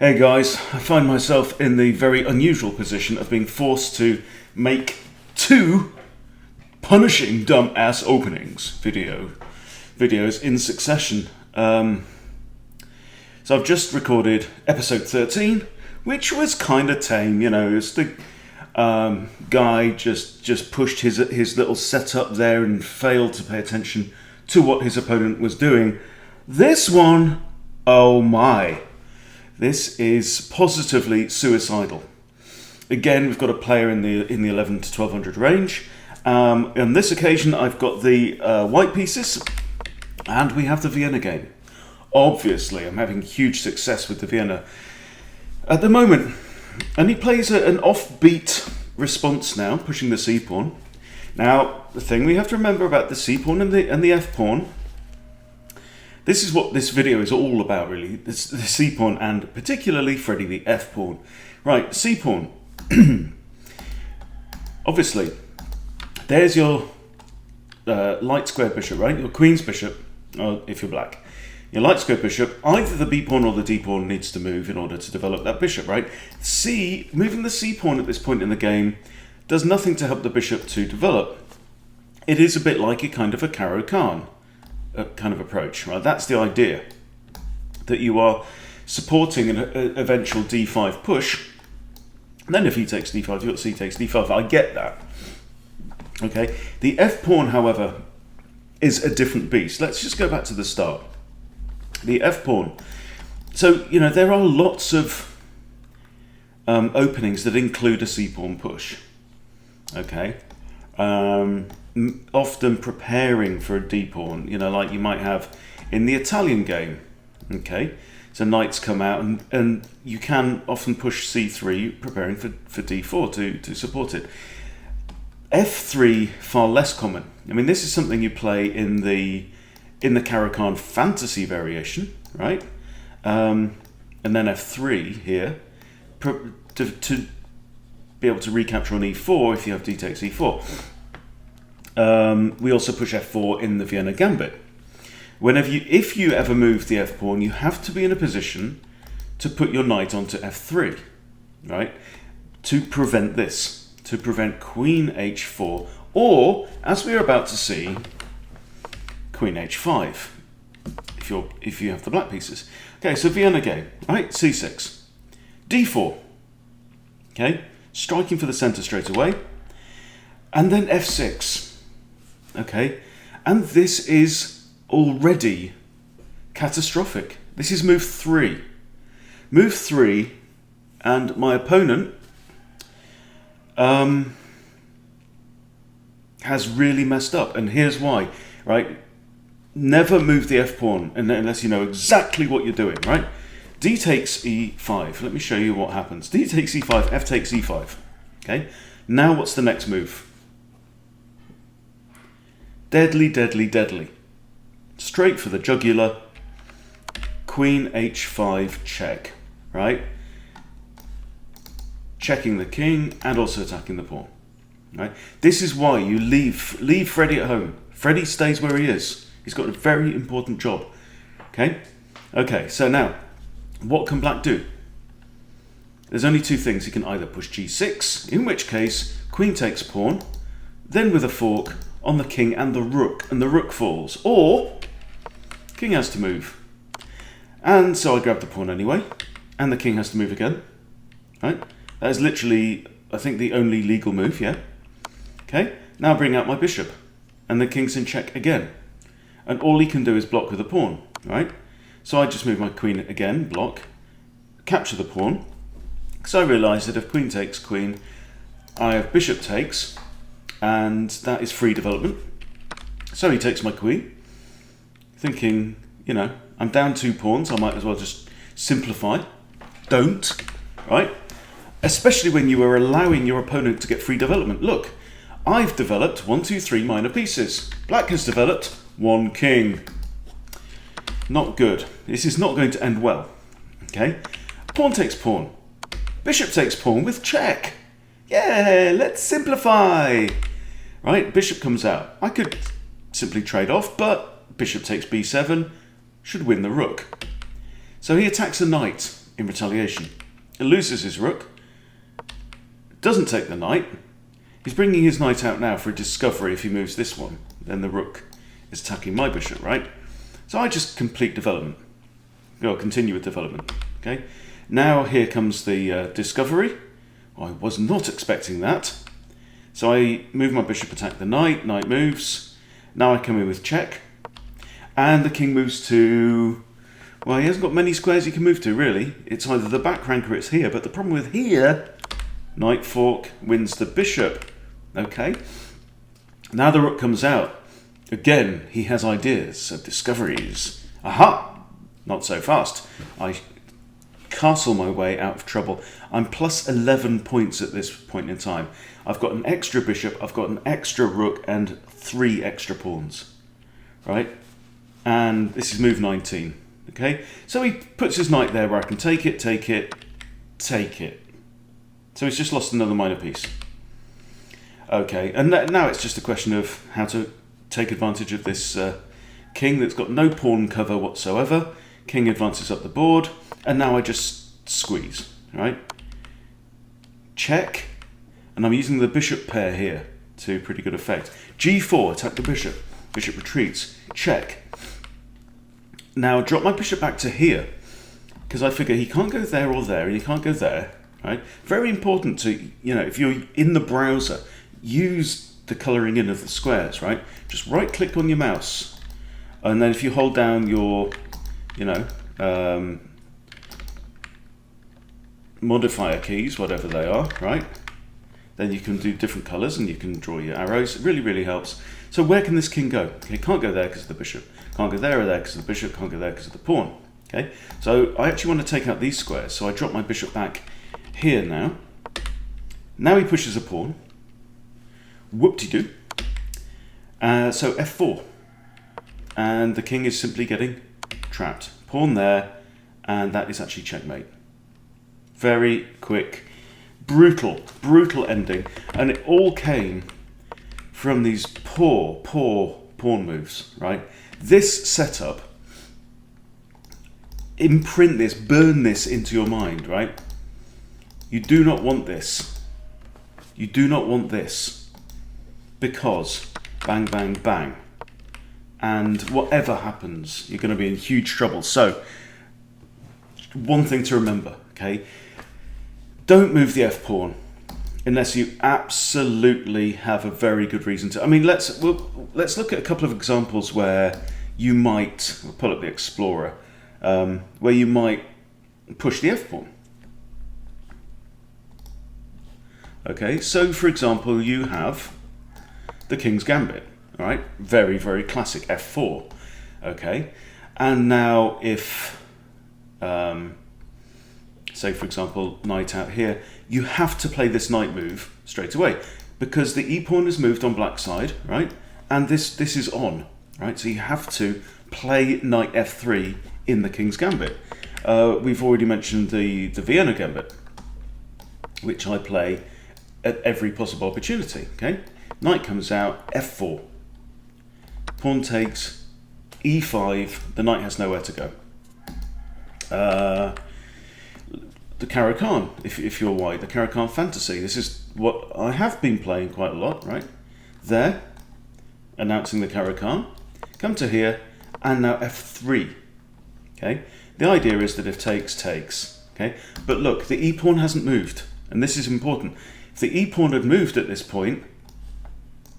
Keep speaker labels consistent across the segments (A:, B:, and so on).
A: Hey guys, I find myself in the very unusual position of being forced to make two punishing dumb-ass openings videos in succession. So I've just recorded episode 13, which was kind of tame, you know. It's the guy just pushed his little setup there and failed to pay attention to what his opponent was doing. This one, oh my. This is positively suicidal. Again, we've got a player in the 11 to 1200 range. On this occasion, I've got the white pieces, and we have the Vienna game. Obviously, I'm having huge success with the Vienna at the moment. And he plays an offbeat response now, pushing the C pawn. Now, the thing we have to remember about the C pawn and the F pawn. This is what this video is all about, really. It's the C pawn and particularly Freddie the F pawn. Right, C pawn. Obviously, there's your light square bishop, right? Your queen's bishop, if you're black. Your light square bishop, either the B pawn or the D pawn needs to move in order to develop that bishop, right? Moving the C pawn at this point in the game does nothing to help the bishop to develop. It is a bit like a kind of a Caro-Kann kind of approach, right? That's the idea, that you are supporting an eventual D5 push. And then if he takes D5, you've got C takes D5. I get that. Okay. The F pawn, however, is a different beast. Let's just go back to the start. The F pawn. So, you know, there are lots of openings that include a C pawn push. Okay. Often preparing for a D pawn, you know, like you might have in the Italian game. Okay, so knights come out and you can often push C3, preparing for D4 to support it. F3, far less common. I mean, this is something you play in the Caro-Kann fantasy variation, right? And then F3 here to be able to recapture on E4 if you have D takes E4. We also push F4 in the Vienna Gambit. If you ever move the F pawn, you have to be in a position to put your knight onto F3, right? To prevent this, to prevent Queen H4, or as we're about to see, Queen H5. If you have the black pieces. Okay, so Vienna game, right? C6, D4. Okay, striking for the center straight away, and then F6. Okay, and this is already catastrophic. This is move 3. Move 3, and my opponent has really messed up, and here's why, right? Never move the F pawn unless you know exactly what you're doing, right? D takes E5. Let me show you what happens. D takes E5, F takes E5. Okay, now what's the next move? Deadly, deadly, deadly. Straight for the jugular. Queen H5 check, right? Checking the king and also attacking the pawn, right? This is why you leave Freddie at home. Freddie stays where he is. He's got a very important job, okay? Okay, so now, what can black do? There's only two things. He can either push G6, in which case, queen takes pawn, then with a fork, on the king and the rook falls, or king has to move, and so I grab the pawn anyway, and the king has to move again, right? That is literally, I think, the only legal move, yeah? Okay, now bring out my bishop, and the king's in check again, and all he can do is block with a pawn, right? So I just move my queen again, block, capture the pawn, because I realise that if queen takes queen, I have bishop takes, and that is free development. So he takes my queen, thinking, you know, I'm down 2 pawns, I might as well just simplify. Don't, right? Especially when you are allowing your opponent to get free development. Look, I've developed 1, 2, 3 minor pieces. Black has developed 1 king. Not good. This is not going to end well. Okay? Pawn takes pawn. Bishop takes pawn with check. Yeah, let's simplify. Right, bishop comes out. I could simply trade off, but bishop takes b7 should win the rook. So he attacks a knight in retaliation. He loses his rook, doesn't take the knight. He's bringing his knight out now for a discovery. If he moves this one, then the rook is attacking my bishop, right? So I just complete development. I'll continue with development, okay? Now here comes the discovery. I was not expecting that. So I move my bishop, attack the knight, knight moves. Now I come in with check. And the king moves to... Well, he hasn't got many squares he can move to, really. It's either the back rank or it's here. But the problem with here, knight fork wins the bishop. Okay. Now the rook comes out. Again, he has ideas of discoveries. Aha! Not so fast. I castle my way out of trouble. I'm plus 11 points at this point in time. I've got an extra bishop, I've got an extra rook, and 3 extra pawns. Right? And this is move 19. Okay? So he puts his knight there where I can take it, take it, take it. So he's just lost another minor piece. Okay, and now it's just a question of how to take advantage of this king that's got no pawn cover whatsoever. King advances up the board, and now I just squeeze, right? Check, and I'm using the bishop pair here to pretty good effect. G4, attack the bishop. Bishop retreats. Check. Now drop my bishop back to here, because I figure he can't go there or there, and he can't go there, right? Very important to, if you're in the browser, use the colouring in of the squares, right? Just right click on your mouse, and then if you hold down your, modifier keys, whatever they are, right? Then you can do different colours and you can draw your arrows. It really, really helps. So where can this king go? Okay, can't go there because of the bishop. Can't go there or there because of the bishop. Can't go there because of the pawn. Okay, so I actually want to take out these squares. So I drop my bishop back here now. Now he pushes a pawn. Whoop-de-doo. So f4. And the king is simply getting trapped. Pawn there, and that is actually checkmate. Very quick, brutal ending. And it all came from these poor pawn moves, right? This setup, imprint this, burn this into your mind, right? You do not want this. You do not want this. Because bang, bang, bang. And whatever happens, you're going to be in huge trouble. So, one thing to remember, okay? Don't move the f-pawn unless you absolutely have a very good reason to. I mean, let's look at a couple of examples where you might, we'll pull up the Explorer, where you might push the f-pawn. Okay, so for example, you have the King's Gambit, all right? Very, very classic, f4, okay? And now if, say for example, knight out here, you have to play this knight move straight away because the e-pawn is moved on black side, right? And this is on, right? So you have to play knight f3 in the King's Gambit. We've already mentioned the Vienna Gambit, which I play at every possible opportunity, okay? Knight comes out, f4. Pawn takes, e5, the knight has nowhere to go. The Caro-Kann, if you're white, the Caro-Kann Fantasy. This is what I have been playing quite a lot, right? There, announcing the Caro-Kann. Come to here, and now f3, okay? The idea is that if takes, takes, okay? But look, the e-pawn hasn't moved, and this is important. If the e-pawn had moved at this point,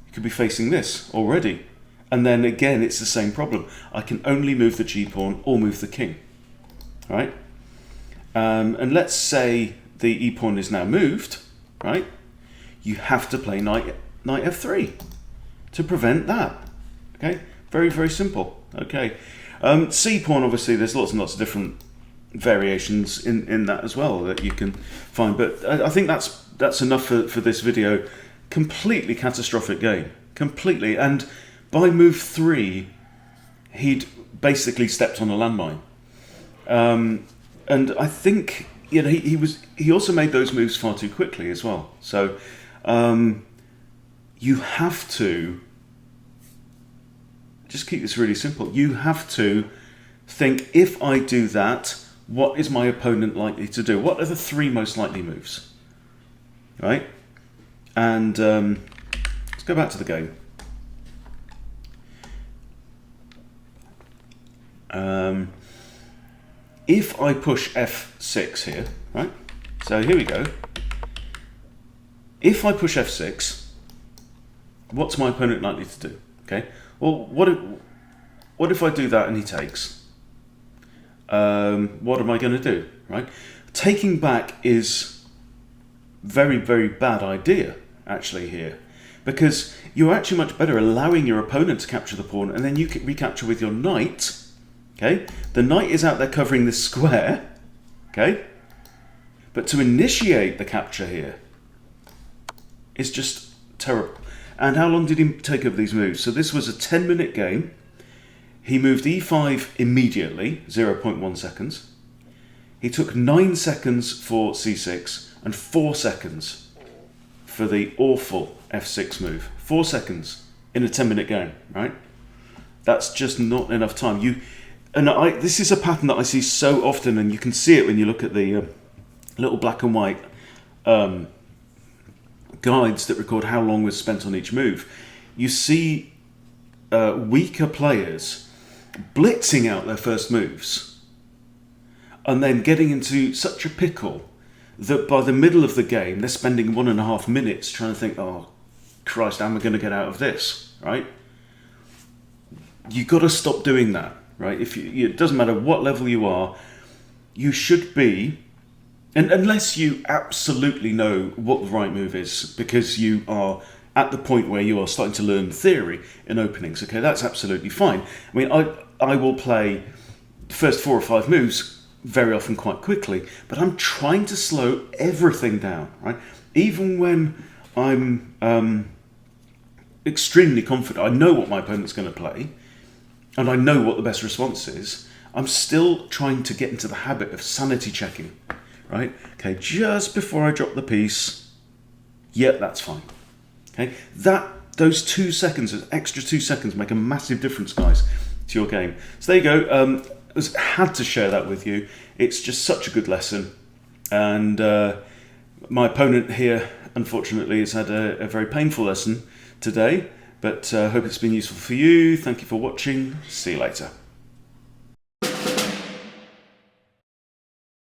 A: you could be facing this already. And then again, it's the same problem. I can only move the g-pawn or move the king, right? And let's say the e-pawn is now moved, right? You have to play knight f3 to prevent that, okay? Very, very simple, okay? C-pawn, obviously, there's lots and lots of different variations in that as well that you can find. But I think that's enough for this video. Completely catastrophic game, completely. And by move 3, he'd basically stepped on a landmine. And I think he also made those moves far too quickly as well. So you have to just keep this really simple. You have to think, if I do that, what is my opponent likely to do? What are the 3 most likely moves? Right? And let's go back to the game. If I push f6 here, right? So here we go. If I push f6, what's my opponent likely to do? Okay. Well, what if I do that and he takes? What am I going to do? Right? Taking back is very, very bad idea actually here, because you're actually much better allowing your opponent to capture the pawn, and then you can recapture with your knight. Okay, the knight is out there covering this square. Okay, but to initiate the capture here is just terrible. And how long did he take over these moves? So this was a 10-minute game. He moved e5 immediately, 0.1 seconds. He took 9 seconds for c6 and 4 seconds for the awful f6 move. 4 seconds in a 10-minute game, right? That's just not enough time. This is a pattern that I see so often, and you can see it when you look at the little black and white guides that record how long was spent on each move. You see weaker players blitzing out their first moves and then getting into such a pickle that by the middle of the game they're spending 1.5 minutes trying to think, oh Christ, how am I going to get out of this, right? You've got to stop doing that, right? It doesn't matter what level you are, you should be, and unless you absolutely know what the right move is, because you are at the point where you are starting to learn theory in openings, okay, that's absolutely fine. I mean, I will play the first 4 or 5 moves very often quite quickly, but I'm trying to slow everything down, right? Even when I'm extremely confident, I know what my opponent's going to play, and I know what the best response is, I'm still trying to get into the habit of sanity checking, right? Okay, just before I drop the piece, yeah, that's fine. Okay, those 2 seconds, those extra 2 seconds make a massive difference, guys, to your game. So there you go. Had to share that with you. It's just such a good lesson. And my opponent here, unfortunately, has had a very painful lesson today. But I hope it's been useful for you. Thank you for watching. See you later.